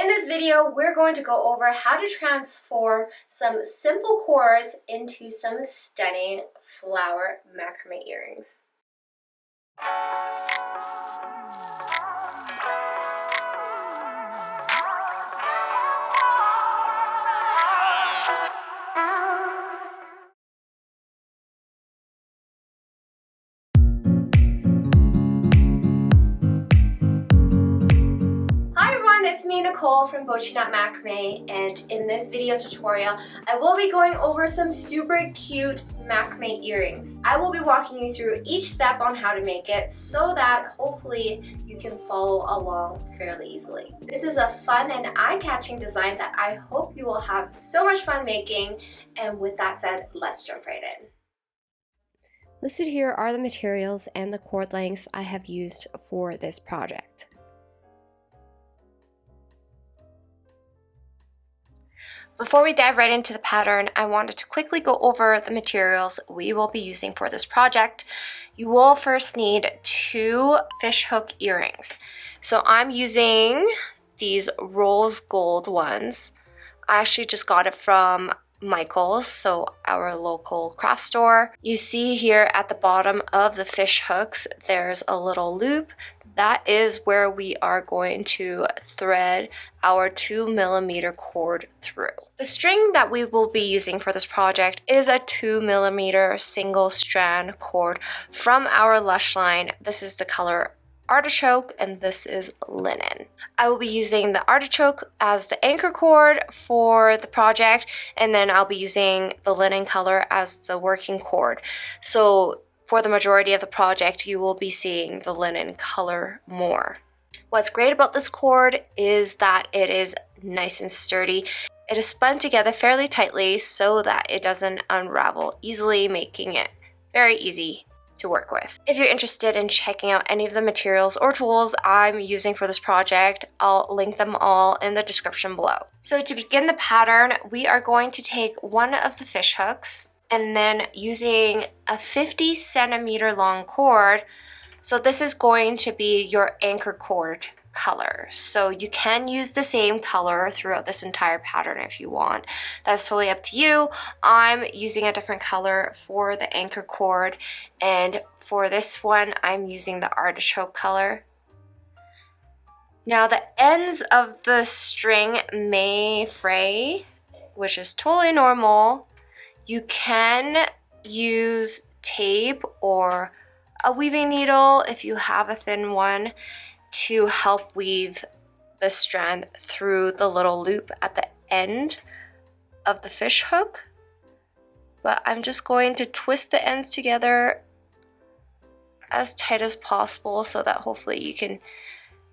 In this video, we're going to go over how to transform some simple cords into some stunning flower macrame earrings. It's me, Nicole from Bochiknot Macramé, and in this video tutorial, I will be going over some super cute macrame earrings. I will be walking you through each step on how to make it so that hopefully you can follow along fairly easily. This is a fun and eye-catching design that I hope you will have so much fun making, and with that said, let's jump right in. Listed here are the materials and the cord lengths I have used for this project. Before we dive right into the pattern, I wanted to quickly go over the materials we will be using for this project. You will first need 2 fishhook earrings. So I'm using these rose gold ones. I actually just got it from Michael's, so our local craft store. You see here at the bottom of the fish hooks, there's a little loop. That is where we are going to thread our 2mm cord through. The string that we will be using for this project is a 2mm single strand cord from our Lush line. This is the color artichoke and this is linen. I will be using the artichoke as the anchor cord for the project, and then I'll be using the linen color as the working cord. So for the majority of the project, you will be seeing the linen color more. What's great about this cord is that it is nice and sturdy. It is spun together fairly tightly so that it doesn't unravel easily, making it very easy to work with. If you're interested in checking out any of the materials or tools I'm using for this project, I'll link them all in the description below. So to begin the pattern, we are going to take one of the fish hooks and then using a 50 centimeter long cord. So this is going to be your anchor cord color. So you can use the same color throughout this entire pattern if you want. That's totally up to you. I'm using a different color for the anchor cord, and for this one, I'm using the artichoke color. Now the ends of the string may fray, which is totally normal. You can use tape or a weaving needle if you have a thin one to help weave the strand through the little loop at the end of the fish hook. But I'm just going to twist the ends together as tight as possible so that hopefully you can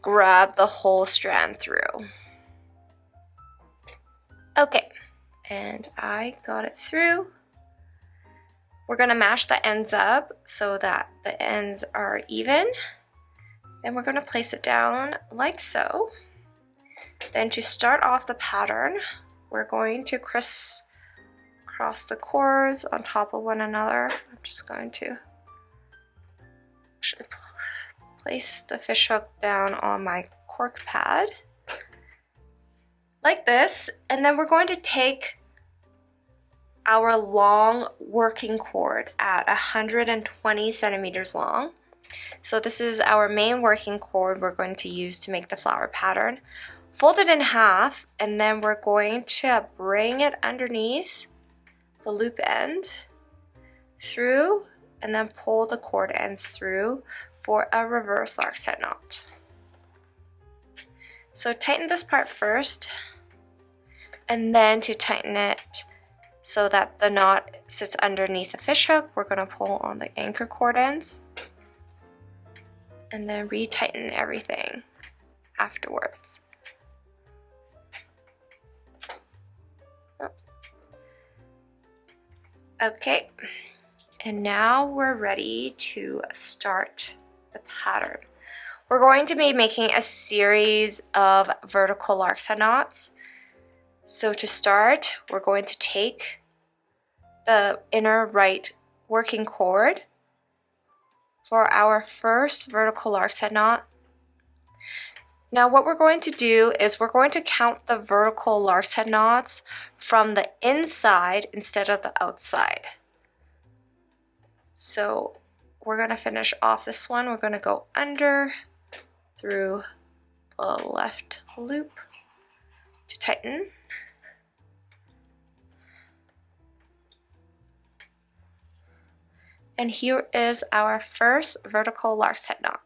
grab the whole strand through. Okay. And I got it through. We're gonna mash the ends up so that the ends are even. Then we're gonna place it down like so. Then to start off the pattern, we're going to crisscross the cords on top of one another. I'm just going to actually place the fish hook down on my cork pad like this, and then we're going to take our long working cord at 120 centimeters long. So this is our main working cord we're going to use to make the flower pattern. Fold it in half, and then we're going to bring it underneath the loop end through, and then pull the cord ends through for a reverse Lark's head knot. So tighten this part first, and then to tighten it so that the knot sits underneath the fish hook, we're going to pull on the anchor cord ends and then retighten everything afterwards. Okay, and now we're ready to start the pattern. We're going to be making a series of vertical Lark's head knots. So to start, we're going to take the inner right working cord for our first vertical Lark's head knot. Now what we're going to do is we're going to count the vertical lark's head knots from the inside instead of the outside. So we're going to finish off this one. We're going to go under through the left loop to tighten. And here is our first vertical lark's head knot.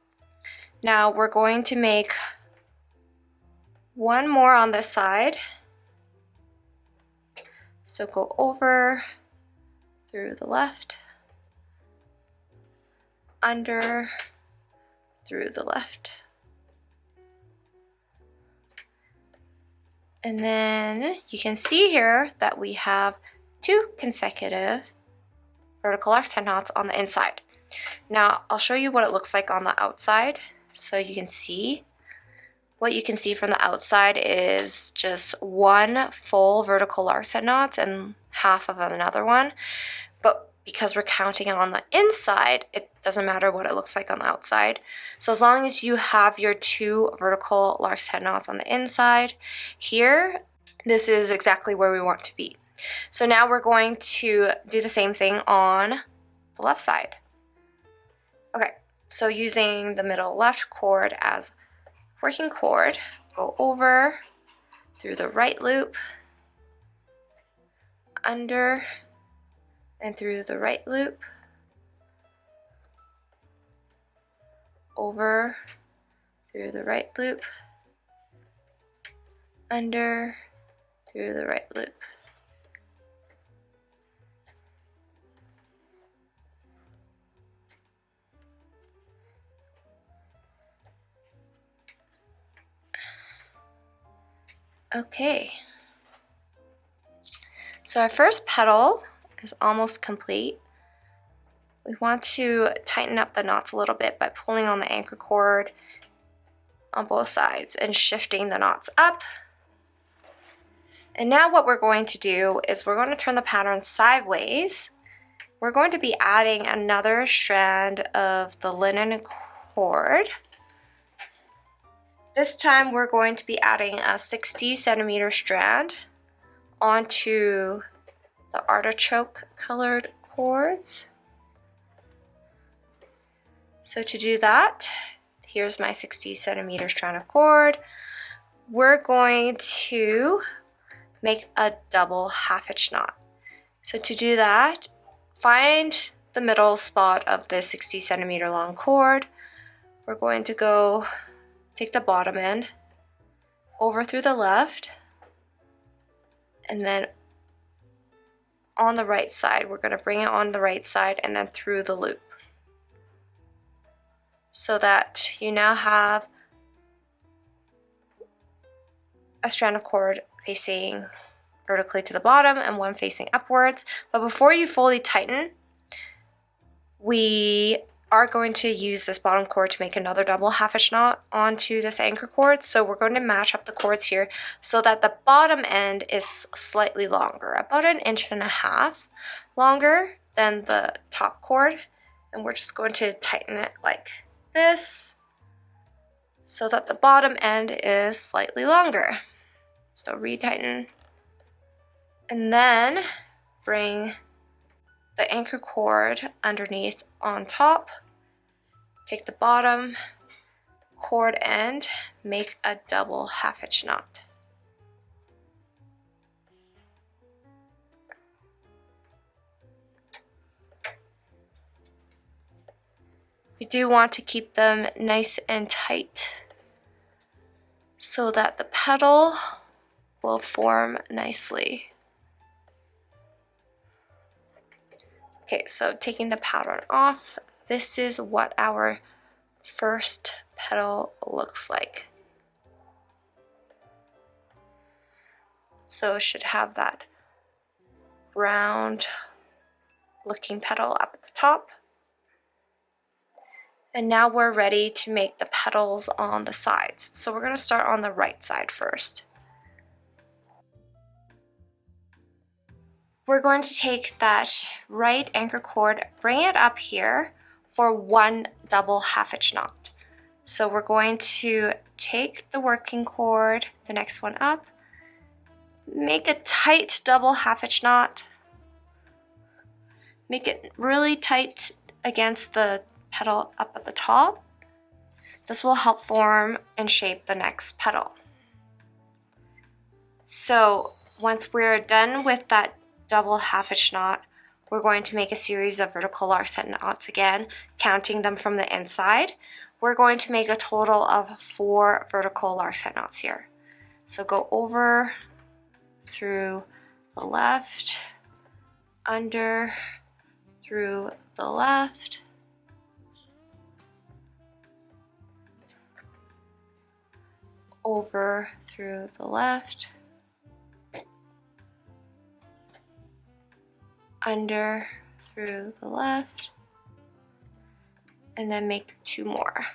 Now we're going to make one more on this side. So go over through the left, under through the left. And then you can see here that we have 2 consecutive vertical lark's head knots on the inside. Now I'll show you what it looks like on the outside so you can see. What you can see from the outside is just 1 full vertical lark's head knots and half of another one. But because we're counting it on the inside, it doesn't matter what it looks like on the outside. So as long as you have your 2 vertical lark's head knots on the inside, here, this is exactly where we want to be. So now we're going to do the same thing on the left side. Okay, so using the middle left cord as working cord, go over through the right loop, under and through the right loop, over through the right loop, under through the right loop. Okay, so our first petal is almost complete. We want to tighten up the knots a little bit by pulling on the anchor cord on both sides and shifting the knots up. And now what we're going to do is we're going to turn the pattern sideways. We're going to be adding another strand of the linen cord. This time we're going to be adding a 60 centimeter strand onto the artichoke colored cords. So to do that, here's my 60 centimeter strand of cord. We're going to make a double half hitch knot. So to do that, find the middle spot of the 60 centimeter long cord. We're going to go take the bottom end over through the left, and then on the right side, we're going to bring it on the right side and then through the loop, so that you now have a strand of cord facing vertically to the bottom and one facing upwards. But before you fully tighten, we are going to use this bottom cord to make another double half hitch knot onto this anchor cord. So we're going to match up the cords here so that the bottom end is slightly longer, about 1.5 inches longer than the top cord. And we're just going to tighten it like this so that the bottom end is slightly longer. So retighten, and then bring the anchor cord underneath on top, take the bottom cord end, make a double half hitch knot. We do want to keep them nice and tight so that the petal will form nicely. Okay, so taking the pattern off, this is what our first petal looks like. So it should have that round looking petal up at the top. And now we're ready to make the petals on the sides. So we're going to start on the right side first. We're going to take that right anchor cord, bring it up here for one double half hitch knot. So we're going to take the working cord, the next one up, make a tight double half hitch knot, make it really tight against the petal up at the top. This will help form and shape the next petal. So once we're done with that double half hitch knot, we're going to make a series of vertical lark knots again, counting them from the inside. We're going to make a total of 4 vertical lark knots here. So go over, through the left, under, through the left, over, through the left, under, through the left, and then make 2 more.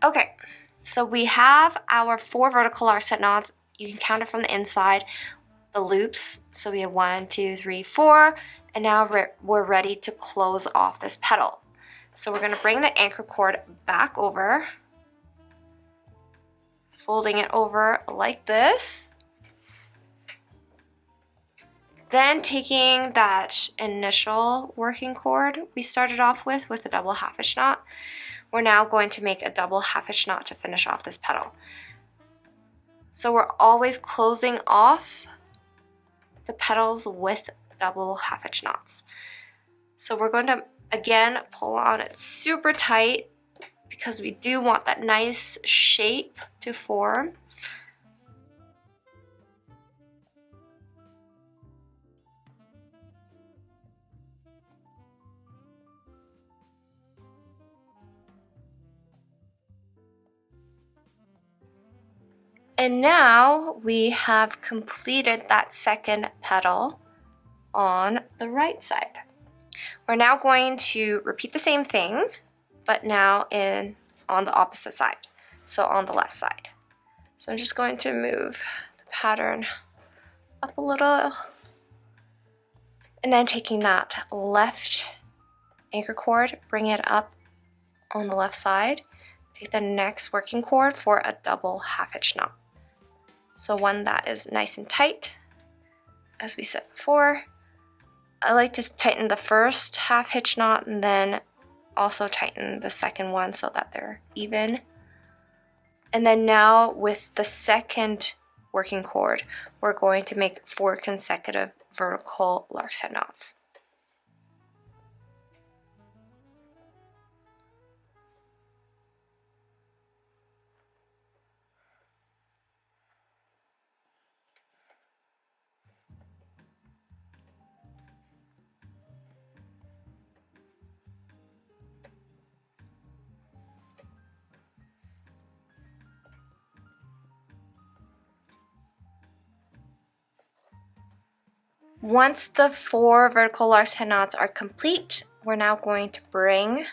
Okay, so we have our 4 vertical lark knots. You can count it from the inside, the loops. So we have 1, 2, 3, 4, and now we're ready to close off this petal. So we're going to bring the anchor cord back over, folding it over like this. Then taking that initial working cord we started off with a double half hitch knot, we're now going to make a double half hitch knot to finish off this petal. So we're always closing off the petals with double half hitch knots. So we're going to again pull on it super tight because we do want that nice shape to form. And now we have completed that second petal on the right side. We're now going to repeat the same thing, but now on the opposite side, so on the left side. So I'm just going to move the pattern up a little, and then taking that left anchor cord, bring it up on the left side, take the next working cord for a double half hitch knot. So one that is nice and tight, as we said before. I like to tighten the first half hitch knot and then also tighten the second one so that they're even. And then now with the second working cord, we're going to make 4 consecutive vertical lark's head knots. Once the 4 vertical lark's head knots are complete, we're now going to bring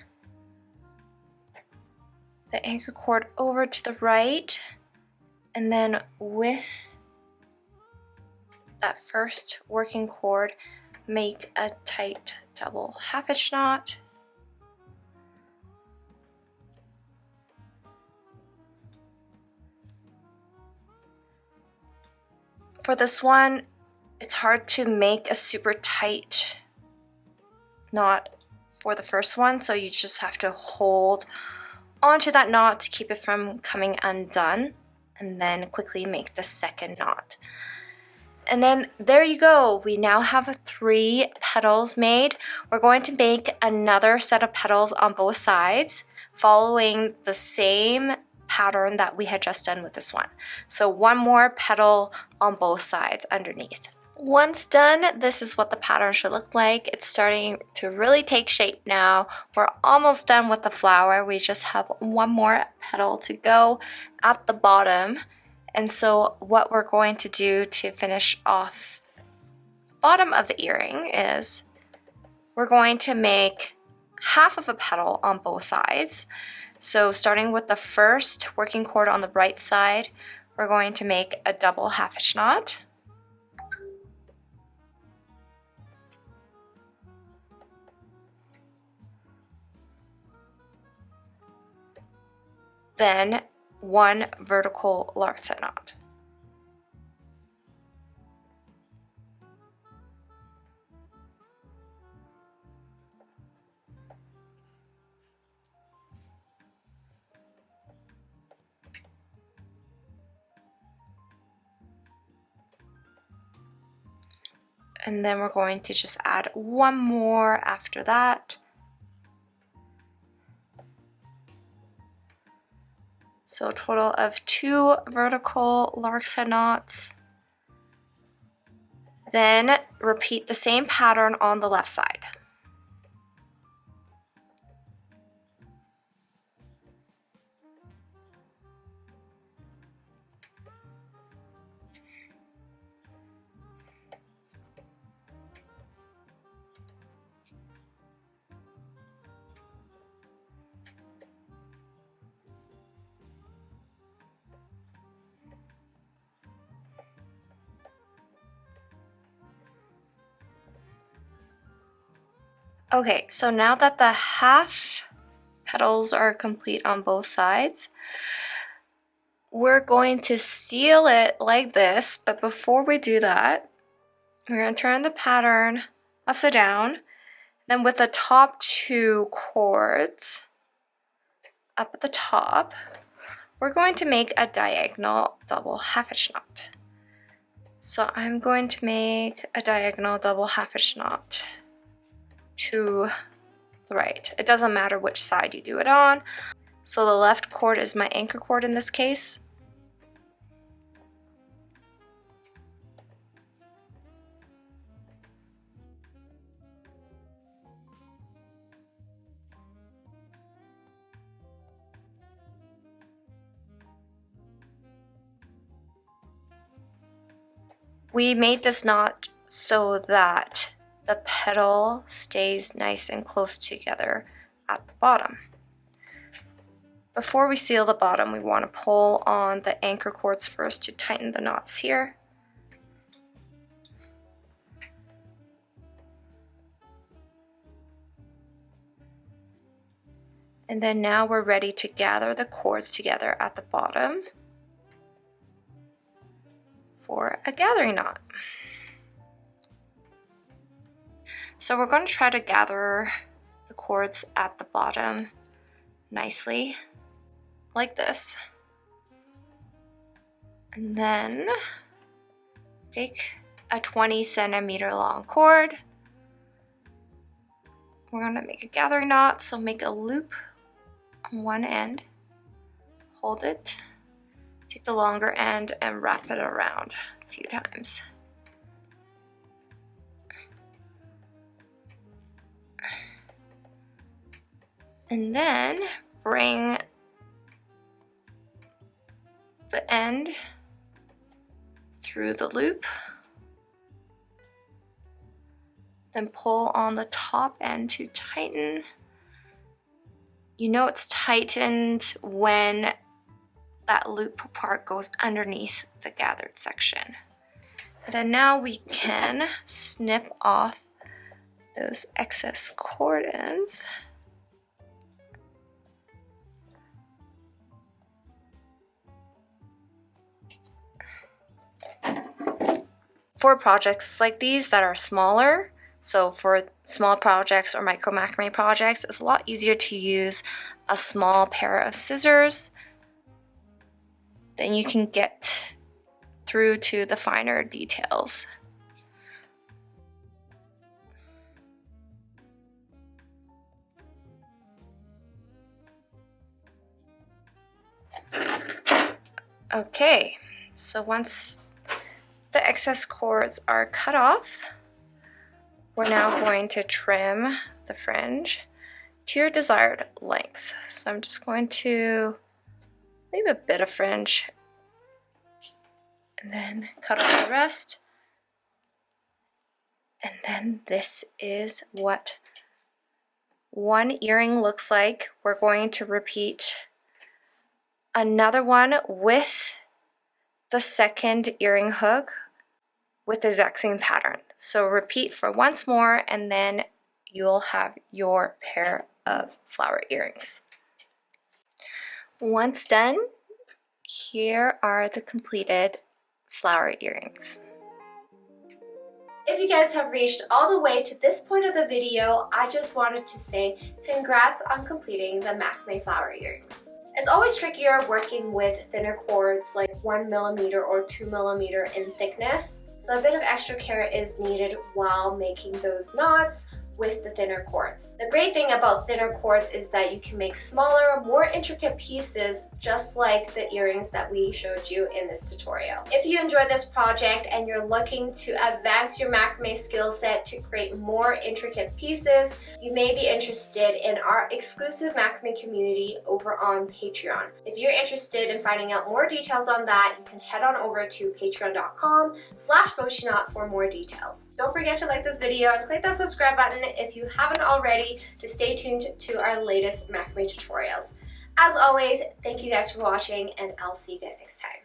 the anchor cord over to the right, and then with that first working cord, make a tight double half hitch knot. For this one, it's hard to make a super tight knot for the first one, so you just have to hold onto that knot to keep it from coming undone, and then quickly make the second knot. And then there you go, we now have 3 petals made. We're going to make another set of petals on both sides, following the same pattern that we had just done with this one. So 1 more petal on both sides underneath. Once done, this is what the pattern should look like. It's starting to really take shape now. We're almost done with the flower. We just have 1 more petal to go at the bottom. And so what we're going to do to finish off the bottom of the earring is we're going to make half of a petal on both sides. So starting with the first working cord on the right side, we're going to make a double half hitch knot. then 1 vertical lark set knot. And then we're going to just add 1 more after that. So a total of 2 vertical lark's head knots. Then repeat the same pattern on the left side. Okay, so now that the half petals are complete on both sides, we're going to seal it like this, but before we do that, we're going to turn the pattern upside down. Then with the top 2 cords up at the top, we're going to make a diagonal double half hitch knot. So I'm going to make a diagonal double half hitch knot to the right. It doesn't matter which side you do it on. So the left cord is my anchor cord in this case. We made this knot so that the petal stays nice and close together at the bottom. Before we seal the bottom, we want to pull on the anchor cords first to tighten the knots here. And then now we're ready to gather the cords together at the bottom for a gathering knot. So we're going to try to gather the cords at the bottom nicely, like this. And then take a 20 centimeter long cord. We're going to make a gathering knot, so make a loop on one end, hold it, take the longer end and wrap it around a few times. And then bring the end through the loop, then pull on the top end to tighten. You know it's tightened when that loop part goes underneath the gathered section. And then now we can snip off those excess cord ends. For projects like these that are smaller, so for small projects or micro macrame projects, it's a lot easier to use a small pair of scissors. Then you can get through to the finer details. Okay, so once the excess cords are cut off, we're now going to trim the fringe to your desired length. So I'm just going to leave a bit of fringe and then cut off the rest. And then this is what one earring looks like. We're going to repeat another one with the second earring hook with the exact same pattern. So repeat for once more and then you'll have your pair of flower earrings. Once done, here are the completed flower earrings. If you guys have reached all the way to this point of the video, I just wanted to say congrats on completing the macrame flower earrings. It's always trickier working with thinner cords like 1mm or 2mm in thickness, so a bit of extra care is needed while making those knots with the thinner cords. The great thing about thinner cords is that you can make smaller, more intricate pieces just like the earrings that we showed you in this tutorial. If you enjoyed this project and you're looking to advance your macrame skill set to create more intricate pieces, you may be interested in our exclusive macrame community over on Patreon. If you're interested in finding out more details on that, you can head on over to patreon.com/Bochiknot for more details. Don't forget to like this video and click that subscribe button if you haven't already to stay tuned to our latest macrame tutorials. As always, thank you guys for watching, and I'll see you guys next time.